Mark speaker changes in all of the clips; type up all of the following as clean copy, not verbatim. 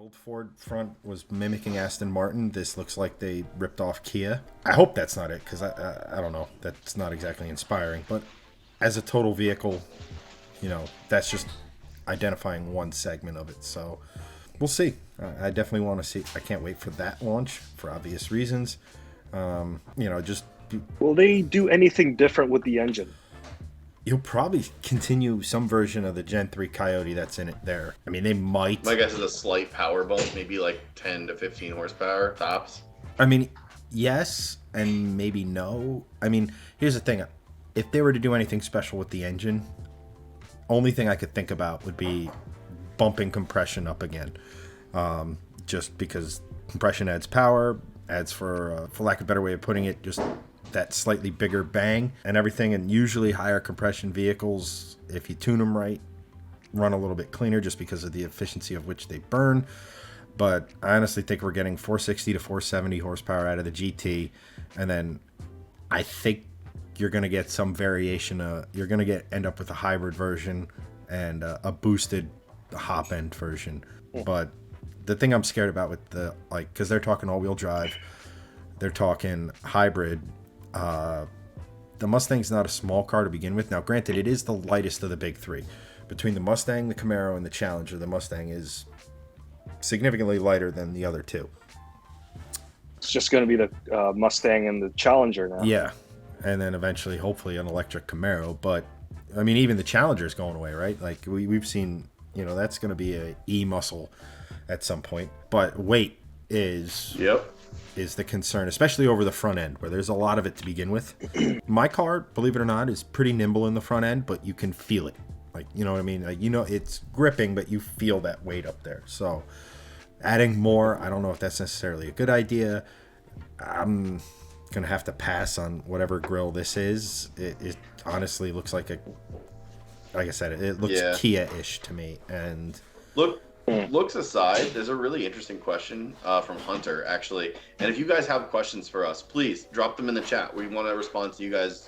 Speaker 1: old Ford front was mimicking Aston Martin, this looks like they ripped off Kia. I hope that's not it, because I don't know. That's not exactly inspiring. But as a total vehicle, that's just identifying one segment of it. So we'll see. I definitely want to see. I can't wait for that launch for obvious reasons. Just
Speaker 2: Will they do anything different with the engine?
Speaker 1: you'll probably continue some version of the Gen 3 Coyote that's in it there. I mean, they might.
Speaker 3: My guess is a slight power bump, maybe like 10 to 15 horsepower tops.
Speaker 1: I mean, yes, and maybe no. I mean, here's the thing. If they were to do anything special with the engine, only thing I could think about would be bumping compression up again. Just because compression adds power, adds for lack of a better way of putting it, just that slightly bigger bang and everything. And usually higher compression vehicles, if you tune them right, run a little bit cleaner just because of the efficiency of which they burn. But I honestly think we're getting 460 to 470 horsepower out of the GT. And then I think you're going to get some variation. You're going to end up with a hybrid version and a boosted hop end version. But the thing I'm scared about with because they're talking all-wheel drive, they're talking hybrid. The Mustang's not a small car to begin with. Now, granted, it is the lightest of the big three. Between the Mustang, the Camaro, and the Challenger, the Mustang is significantly lighter than the other two.
Speaker 2: It's just going to be the Mustang and the Challenger now.
Speaker 1: Yeah, and then eventually, hopefully, an electric Camaro. But, I mean, even the Challenger's going away, right? Like, we've seen, that's going to be a E-muscle at some point. But weight is the concern, especially over the front end, where there's a lot of it to begin with. My car, believe it or not, is pretty nimble in the front end, but you can feel it. Like, you know what I mean? Like, it's gripping, but you feel that weight up there. So adding more, I don't know if that's necessarily a good idea. I'm going to have to pass on whatever grill this is. It honestly looks like like I said, it looks Kia-ish to me. And
Speaker 3: looks aside, there's a really interesting question from Hunter, actually. And if you guys have questions for us, please drop them in the chat. We want to respond to you guys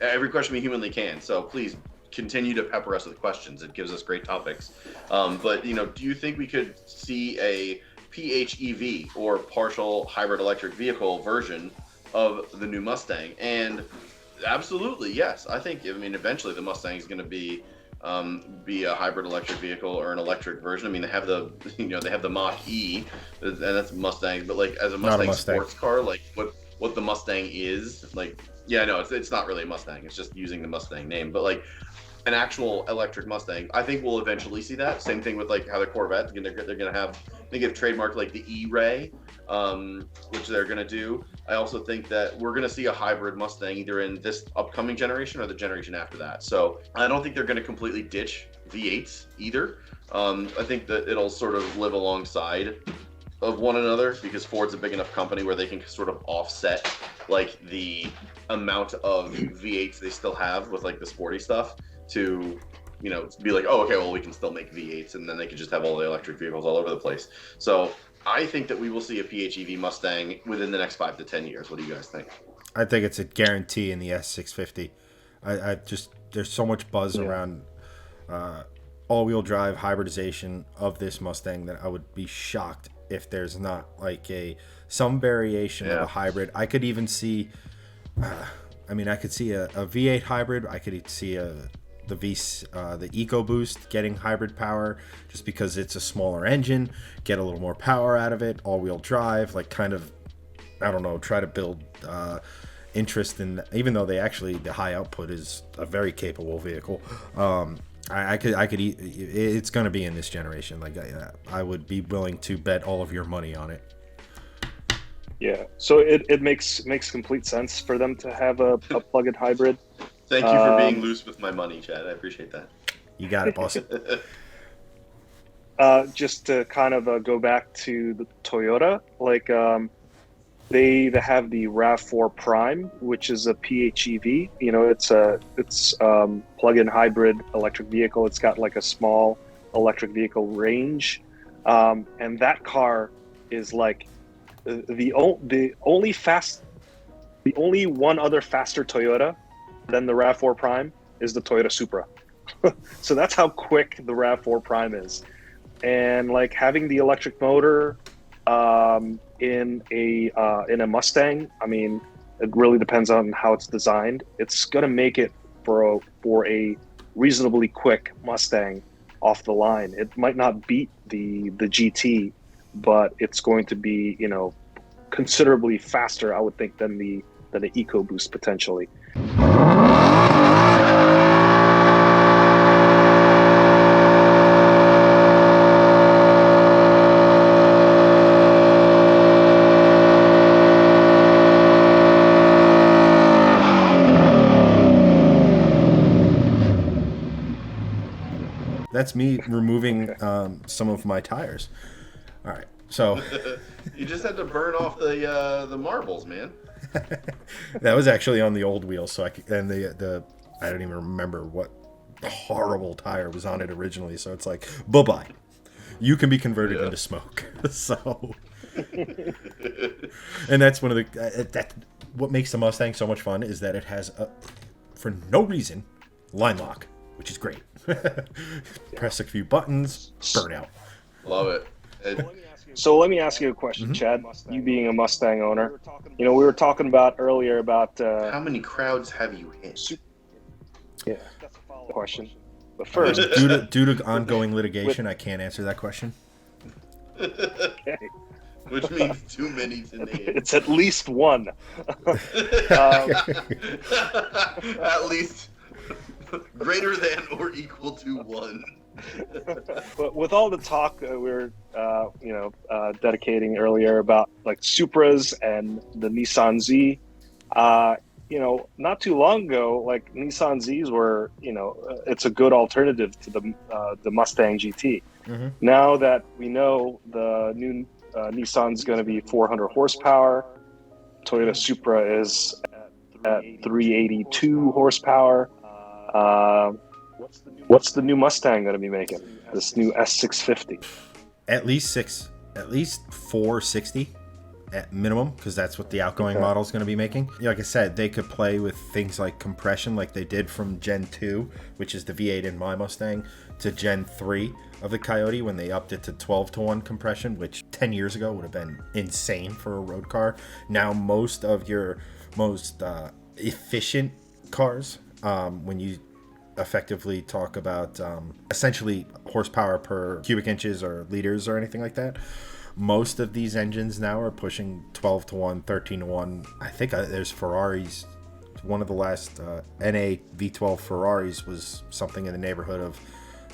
Speaker 3: every question we humanly can. So please continue to pepper us with questions. It gives us great topics. But, do you think we could see a PHEV or partial hybrid electric vehicle version of the new Mustang? And absolutely, yes. Eventually the Mustang is going to be a hybrid electric vehicle or an electric version. I mean, they have the Mach-E, and that's Mustang, but like as a Mustang sports car, like what the Mustang is, like, yeah, no, it's not really a Mustang. It's just using the Mustang name, but like an actual electric Mustang, I think we'll eventually see that. Same thing with like how the Corvette, they're gonna have, I think they've trademarked like the E-Ray, which they're gonna do. I also think that we're gonna see a hybrid Mustang either in this upcoming generation or the generation after that. So I don't think they're gonna completely ditch V8s either. I think that it'll sort of live alongside of one another because Ford's a big enough company where they can sort of offset like the amount of V8s they still have with like the sporty stuff to be like, oh, okay, well, we can still make V8s, and then they can just have all the electric vehicles all over the place. So I think that we will see a PHEV Mustang within the next 5 to 10 years. What do you guys think?
Speaker 1: I think it's a guarantee in the S650. There's so much buzz around all-wheel drive hybridization of this Mustang that I would be shocked if there's not like some variation of a hybrid. I could even see, I could see a V8 hybrid. I could see the EcoBoost getting hybrid power just because it's a smaller engine, get a little more power out of it, all-wheel drive, like kind of, I don't know, try to build interest in, even though the high output is a very capable vehicle. It's going to be in this generation. Like I would be willing to bet all of your money on it.
Speaker 2: Yeah, so it makes complete sense for them to have a plug-in hybrid.
Speaker 3: Thank you for being loose with my money, Chad. I appreciate that.
Speaker 1: You got it, boss.
Speaker 2: Just to kind of go back to the Toyota, like they have the RAV4 Prime, which is a PHEV. It's plug-in hybrid electric vehicle. It's got like a small electric vehicle range, and that car is like the only one other faster Toyota than the RAV4 Prime is the Toyota Supra. So that's how quick the RAV4 Prime is. and like having the electric motor in a Mustang. I mean, it really depends on how it's designed. It's gonna make it for a reasonably quick Mustang off the line. It might not beat the GT, but it's going to be, you know, considerably faster, I would think, than the EcoBoost potentially.
Speaker 1: That's me removing some of my tires. All right, so
Speaker 3: You just had to burn off the marbles, man.
Speaker 1: that was actually on the old wheel. So the I don't even remember what horrible tire was on it originally. So it's like, bye-bye. You can be converted into smoke. So, and that's one of the what makes the Mustang so much fun is that it has for no reason line lock, which is great. Press a few buttons, burn out.
Speaker 3: Love it.
Speaker 2: So let me ask you a question, Chad. You being a Mustang owner, you know, we were talking about earlier about
Speaker 3: how many crowds have you hit?
Speaker 2: Yeah, that's a follow-up question. But first,
Speaker 1: due to ongoing litigation, I can't answer that question.
Speaker 2: okay.
Speaker 3: Which means too many to name.
Speaker 2: It's at least one.
Speaker 3: At least greater than or equal to 1.
Speaker 2: But with all the talk we're dedicating earlier about like Supras and the Nissan Z, you know, not too long ago, like Nissan Zs were, you know, it's a good alternative to the Mustang GT.
Speaker 1: Mm-hmm.
Speaker 2: Now that we know the new Nissan's going to be 400 horsepower, Toyota Supra is at 382 horsepower. What's the new Mustang going to be making? This new S650?
Speaker 1: At least 460 at minimum, because that's what the outgoing model is going to be making. Yeah, like I said, they could play with things like compression, like they did from Gen 2, which is the V8 in my Mustang, to Gen 3 of the Coyote when they upped it to 12-to-1 compression, which 10 years ago would have been insane for a road car. Now, most of your most efficient cars, when you effectively talk about essentially horsepower per cubic inches or liters or anything like that, most of these engines now are pushing 12-to-1, 13-to-1. I think there's Ferraris. One of the last NA V12 Ferraris was something in the neighborhood of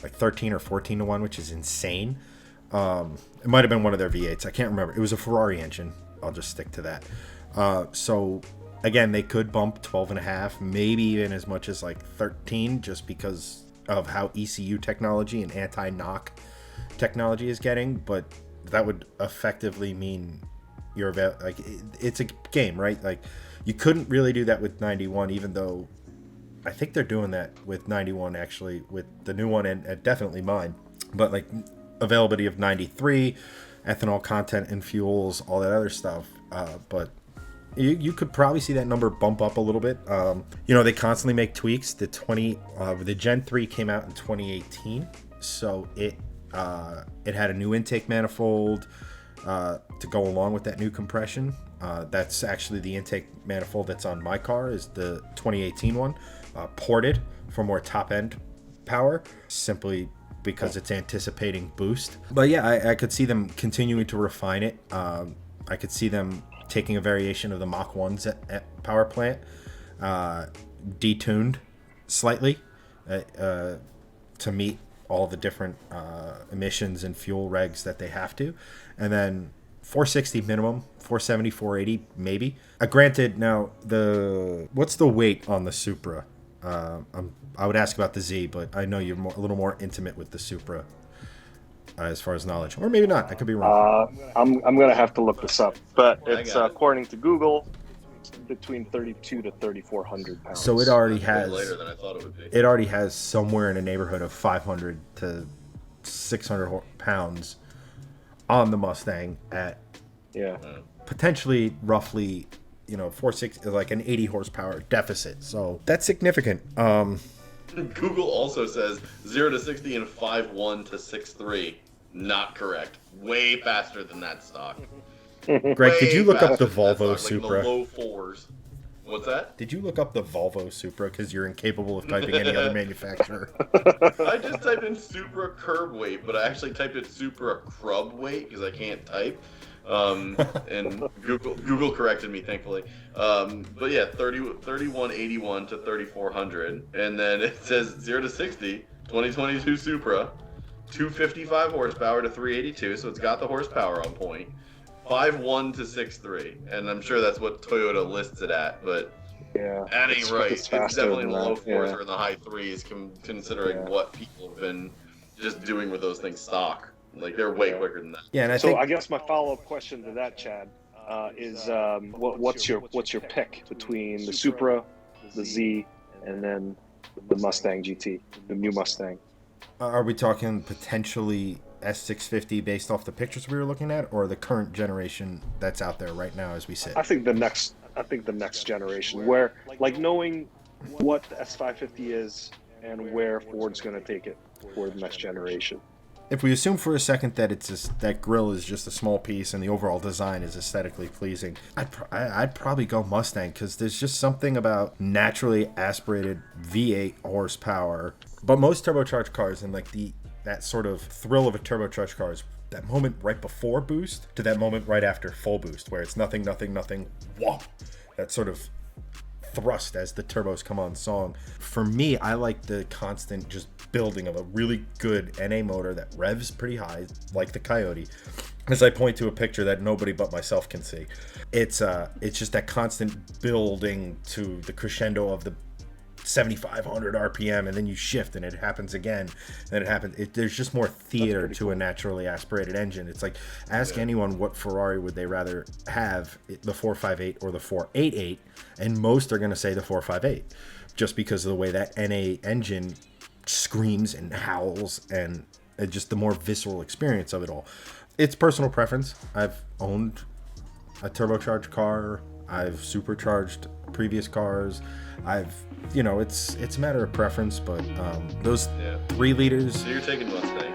Speaker 1: like 13 or 14-to-1, which is insane. It might have been one of their V8s. I can't remember. It was a Ferrari engine. I'll just stick to that. So again, they could bump 12.5, maybe even as much as like 13, just because of how ECU technology and anti-knock technology is getting. But that would effectively mean it's a game, right? Like you couldn't really do that with 91, even though I think they're doing that with 91 actually, with the new one and definitely mine. But like availability of 93, ethanol content in fuels, all that other stuff. But you could probably see that number bump up a little bit. You know, they constantly make tweaks. The Gen 3 came out in 2018, so it had a new intake manifold to go along with that new compression. That's actually the intake manifold that's on my car is the 2018 one, ported for more top-end power, simply because it's anticipating boost. But yeah, I could see them continuing to refine it. I could see them taking a variation of the Mach 1s at power plant, detuned slightly to meet all the different emissions and fuel regs that they have to. And then 460 minimum, 470, 480 maybe. Granted, now what's the weight on the Supra? I would ask about the Z, but I know you're a little more intimate with the Supra as far as knowledge, or maybe not. I could be wrong.
Speaker 2: I'm gonna have to look this up, but it's according to Google, between 32 to 3,400 pounds.
Speaker 1: So it already has
Speaker 3: later than I thought it would be.
Speaker 1: It already has somewhere in a neighborhood of 500 to 600 pounds on the Mustang at potentially roughly, 460, like an 80 horsepower deficit. So that's significant.
Speaker 3: Google also says 0 to 60 in 5.1 to 6.3. Not correct. Way faster than that stock.
Speaker 1: Greg, did you look up the Volvo
Speaker 3: Like in the
Speaker 1: Supra?
Speaker 3: low fours. What's that?
Speaker 1: Did you look up the Volvo Supra because you're incapable of typing any other manufacturer?
Speaker 3: I just typed in Supra curb weight, but I actually typed in Supra crub weight because I can't type. And Google corrected me, thankfully. But yeah, 3181 to 3400, and then it says 0 to 60, 2022 Supra, 255 horsepower to 382, so it's got the horsepower on point. 5.1 to 6.3, and I'm sure that's what Toyota lists it at, but
Speaker 2: Yeah,
Speaker 3: that ain't right. It's
Speaker 2: faster
Speaker 3: definitely in
Speaker 2: than
Speaker 3: the low
Speaker 2: that,
Speaker 3: fours
Speaker 2: yeah.
Speaker 3: or in the high threes, considering
Speaker 2: Yeah.
Speaker 3: what people have been just doing with those things stock. Like, they're way quicker than that.
Speaker 1: Yeah, and I
Speaker 2: So
Speaker 1: think
Speaker 2: I guess my follow-up question to that, Chad, is what's your pick between the Supra, the Z, and then the Mustang GT, the new Mustang?
Speaker 1: are we talking potentially S650 based off the pictures we were looking at, or the current generation that's out there right now as we sit?
Speaker 2: I think the next generation, where like knowing what the S550 is and where Ford's going to take it for the next generation.
Speaker 1: If we assume for a second that it's that grille is just a small piece and the overall design is aesthetically pleasing, I'd probably go Mustang, because there's just something about naturally aspirated V8 horsepower. But most turbocharged cars, and like that sort of thrill of a turbocharged car is that moment right before boost to that moment right after full boost, where it's nothing, whoa, that sort of thrust as the turbos come on song. For me, I like the constant just building of a really good NA motor that revs pretty high, like the Coyote, as I point to a picture that nobody but myself can see. It's just that constant building to the crescendo of the 7,500 RPM, and then you shift and it happens again, and then it happens. There's just more theater to a naturally aspirated engine. It's like, ask anyone what Ferrari would they rather have, the 458 or the 488, and most are going to say the 458, just because of the way that NA engine screams and howls, and just the more visceral experience of it all. It's personal preference. I've owned a turbocharged car. I've supercharged previous cars. It's a matter of preference, but those 3 liters.
Speaker 3: So you're taking Mustang.